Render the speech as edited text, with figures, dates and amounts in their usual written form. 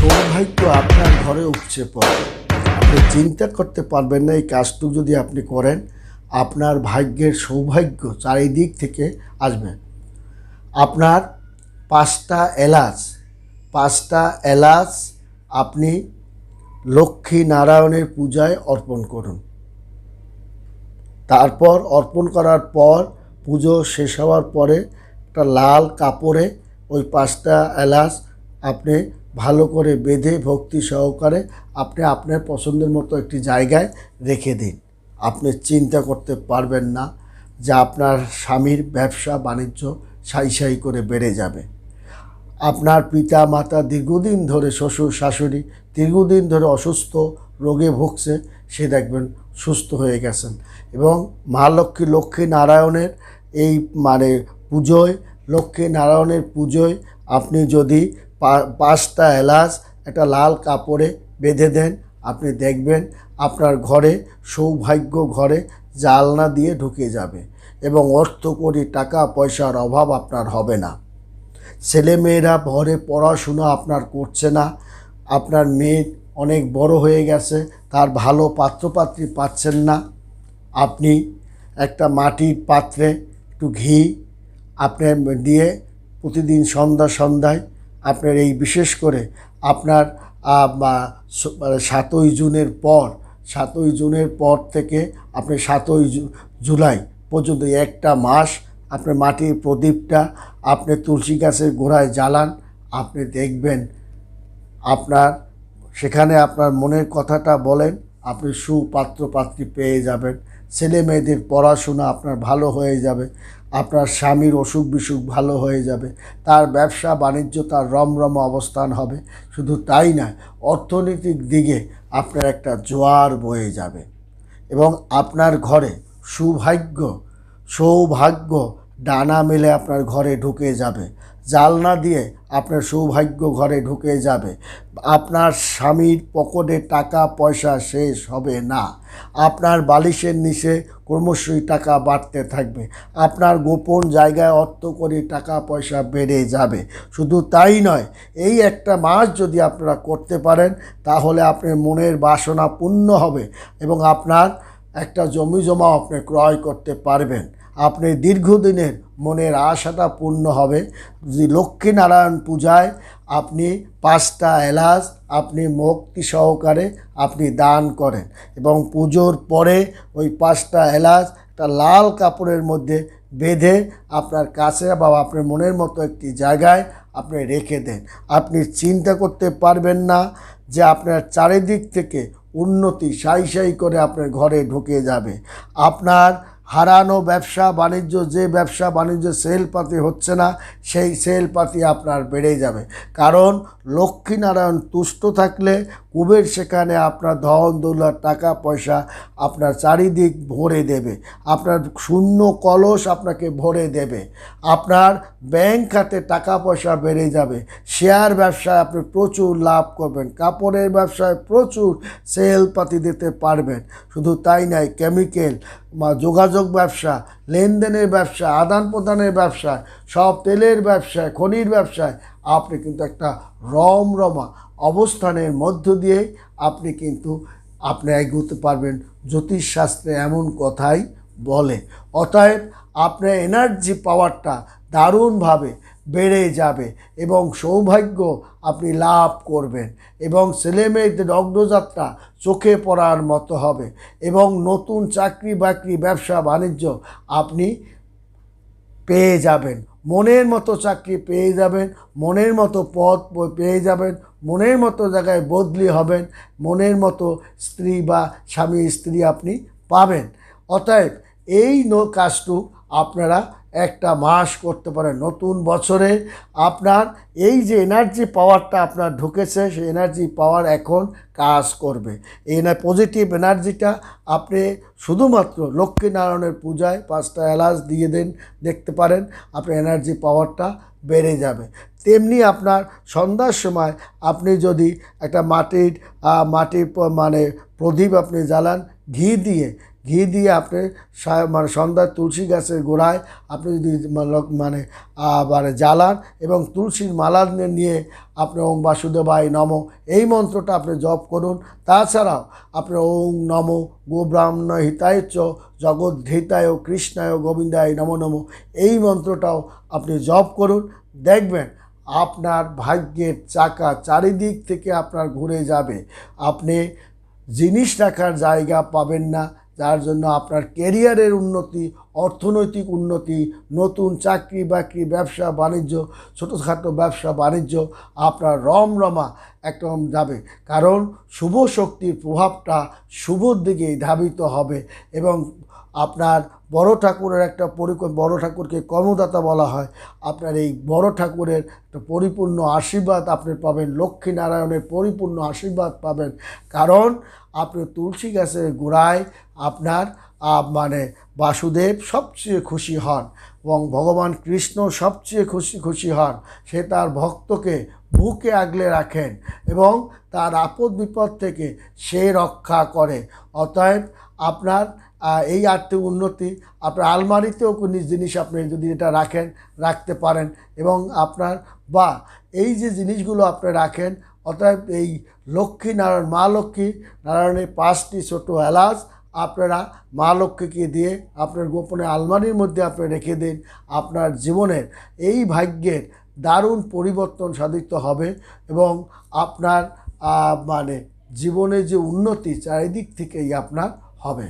সৌভাগ্য আপনার ঘরে উপচে পড়ে। আপনি চিন্তা করতে পারবেন না এই কাজটুকু যদি আপনি করেন, আপনার ভাগ্যের সৌভাগ্য চারিদিক থেকে আসবে। আপনার 5টা এলাচ আপনি লক্ষ্মী নারায়ণের পূজায় অর্পণ করুন। তারপর অর্পণ করার পর পুজো শেষ হওয়ার পরে একটা লাল কাপড়ে ওই 5টা এলাচ আপনি ভালো করে বেঁধে ভক্তি সহকারে আপনি আপনার পছন্দের মতো একটি জায়গায় রেখে দিন। আপনি চিন্তা করতে পারবেন না যে আপনার স্বামীর ব্যবসা বাণিজ্য সাই সাই করে বেড়ে যাবে। আপনার পিতা মাতা দীর্ঘদিন ধরে, শ্বশুর শাশুড়ি দীর্ঘদিন ধরে অসুস্থ রোগে ভুগছে, সে দেখবেন সুস্থ হয়ে গেছেন। এবং মা লক্ষ্মী নারায়ণের এই পুজোয়, লক্ষ্মী নারায়ণের পুজোয় আপনি যদি 5টা এলাচ একটা লাল কাপড়ে বেঁধে দেন, আপনি দেখবেন আপনার ঘরে সৌভাগ্য ঘরে জালনা দিয়ে ঢুকে যাবে এবং অর্থকড়ি টাকা পয়সার অভাব আপনার হবে না। ছেলেমেয়েরা ঘরে পড়াশোনা আপনার করছে না, আপনার মেয়ে অনেক বড় হয়ে গেছে, তার ভালো পাত্রপাত্রী পাচ্ছেন না, আপনি একটা মাটির পাত্রে একটু ঘি আপনার দিয়ে প্রতিদিন সন্ধ্যায় আপনার এই বিশেষ করে আপনার 7ই জুনের পর থেকে আপনি 7ই জুলাই পর্যন্ত একটা মাস আপনার মাটির প্রদীপটা আপনি তুলসী গাছের গোড়ায় জ্বালান। আপনি দেখবেন আপনার সেখানে আপনার মনের কথাটা বলেন, আপনি সুপাত্রপাত্রী পেয়ে যাবেন। ছেলে মেয়েদের পড়াশোনা আপনার ভালো হয়ে যাবে, আপনার স্বামীর অসুখ বিসুখ ভালো হয়ে যাবে, তার ব্যবসা বাণিজ্য তার রমরম অবস্থান হবে। শুধু তাই নয়, অর্থনৈতিক দিকে আপনার একটা জোয়ার বয়ে যাবে এবং আপনার ঘরে সৌভাগ্য ডানা মেলে আপনার ঘরে ঢুকে যাবে। জালনা দিয়ে আপনার সৌভাগ্য ঘরে ঢুকে যাবে। আপনার স্বামীর পকেটে টাকা পয়সা শেষ হবে না। আপনার বালিশের নিচে ক্রমশই টাকা বাড়তে থাকবে। আপনার গোপন জায়গায় অর্থকড়ি টাকা পয়সা বেড়ে যাবে। শুধু তাই নয়, এই একটা মাস যদি আপনারা করতে পারেন, তাহলে আপনার মনের বাসনা পূর্ণ হবে এবং আপনার একটা জমি জমা আপনি ক্রয় করতে পারবেন। আপনি দীর্ঘদিনের মনের আশাটা পূর্ণ হবে। যদি লক্ষ্মীনারায়ণ পূজায় আপনি 5টা এলাচ আপনি ভক্তি সহকারে আপনি দান করেন এবং পুজোর পরে ওই 5টা এলাচ একটা লাল কাপড়ের মধ্যে বেঁধে আপনার কাছে বা আপনার মনের মতো একটি জায়গায় আপনি রেখে দেন। আপনি চিন্তা করতে পারবেন না যে আপনার চারিদিক থেকে উন্নতি সাই করে আপনার ঘরে ঢুকে যাবে। আপনার হারানো ব্যবসা বাণিজ্য, যে ব্যবসা বাণিজ্য সেলপাতি হচ্ছে না, সেই সেলপাতি আপনার বেড়ে যাবে। কারণ লক্ষ্মীনারায়ণ তুষ্ট থাকলে কুবের সেখানে আপনার ধন দৌলত টাকা পয়সা আপনার চারিদিক ভরে দেবে। আপনার শূন্য কলস আপনাকে ভরে দেবে। আপনার ব্যাংক খাতে টাকা পয়সা বেড়ে যাবে। শেয়ার ব্যবসায় আপনি প্রচুর লাভ করবেন। কাপড়ের ব্যবসায় প্রচুর সেলপাতি দিতে পারবেন। শুধু তাই নয়, কেমিক্যাল বা যোগাযোগ ব্যবসা, লেনদেনের ব্যবসা, আদান প্রদানের ব্যবসায়, সব তেলের ব্যবসায়, খনির ব্যবসায় আপনি কিন্তু একটা রমরমা অবস্থানের মধ্য দিয়ে আপনি এগোতে পারবেন। জ্যোতিষশাস্ত্রে এমন কথাই বলে। অতএব আপনার এনার্জি পাওয়ারটা দারুণভাবে বেড়ে যাবে এবং সৌভাগ্য আপনি লাভ করবেন এবং ছেলেমেয়েদের অগ্রযাত্রা চোখে পড়ার মতো হবে এবং নতুন চাকরি বাকরি ব্যবসা বাণিজ্য আপনি পেয়ে যাবেন। মনের মতো চাকরি পেয়ে যাবেন, মনের মতো পদ পেয়ে যাবেন, মনের মতো জায়গায় বদলি হবেন, মনের মতো স্ত্রী বা স্বামী স্ত্রী আপনি পাবেন। অতএব এই কাজটু আপনারা একটা মাস করতে পারেন। নতুন বছরে আপনার এই যে এনার্জি পাওয়ারটা আপনার ঢুকেছে, সেই এনার্জি পাওয়ার এখন কাজ করবে। এই পজিটিভ এনার্জিটা আপনি শুধুমাত্র লক্ষ্মীনারায়ণের পূজায় 5টা এলাচ দিয়ে দেখতে পারেন, আপনার এনার্জি পাওয়ারটা বেড়ে যাবে। তেমনি আপনার সন্ধ্যার সময় আপনি যদি একটা মাটির প্রদীপ আপনি জ্বালান, ঘি দিয়ে আপনি মানে সন্ধ্যায় তুলসী গাছের গোড়ায় আপনি যদি মানে জ্বালান এবং তুলসীর মালা নিয়ে আপনি ওং বাসুদেবায় নমঃ এই মন্ত্রটা আপনি জপ করুন। তাছাড়াও আপনি ওং নমো গোব্রাহ্মণ হিতায় চ জগদ্ধিতায় কৃষ্ণায় গোবিন্দায় নমো নমঃ এই মন্ত্রটাও আপনি জপ করুন। দেখবেন আপনার ভাগ্যের চাকা চারিদিক থেকে আপনার ঘুরে যাবে। আপনি জিনিস রাখার জায়গা পাবেন না, যার জন্য আপনার ক্যারিয়ারের উন্নতি, অর্থনৈতিক উন্নতি, নতুন চাকরি বাকরি, ব্যবসা বাণিজ্য, ছোটোখাটো ব্যবসা বাণিজ্য আপনার রমরমা একদম যাবে। কারণ শুভ শক্তির প্রভাবটা শুভর দিকেই ধাবিত হবে এবং আপনার বড় ঠাকুরের একটা বড় ঠাকুরকে কর্মদাতা বলা হয়। আপনার এই বড় ঠাকুরের একটা পরিপূর্ণ আশীর্বাদ আপনি পাবেন, লক্ষ্মীনারায়ণের পরিপূর্ণ আশীর্বাদ পাবেন। কারণ আপনি তুলসী গাছের গোড়ায় আপনার মানে বাসুদেব সবচেয়ে খুশি হন এবং ভগবান কৃষ্ণ সবচেয়ে খুশি হন। সে তার ভক্তকে বুকে আগলে রাখেন এবং তার আপদ বিপদ থেকে সে রক্ষা করে। অতএব আপনার এই আর্থিক উন্নতি আপনার আলমারিতেও কোনো জিনিস আপনি যদি এটা রাখতে পারেন এবং আপনার বা এই যে জিনিসগুলো আপনি রাখেন, অতএব এই লক্ষ্মী নারায়ণ মা লক্ষ্মী নারায়ণের 5টি ছোটো এলাচ আপনারা মা লক্ষ্মীকে দিয়ে আপনার গোপনে আলমারির মধ্যে আপনি রেখে দিন। আপনার জীবনের এই ভাগ্যের দারুণ পরিবর্তন সাধিত হবে এবং আপনার মানে জীবনে যে উন্নতি চারিদিক থেকেই আপনার হবে।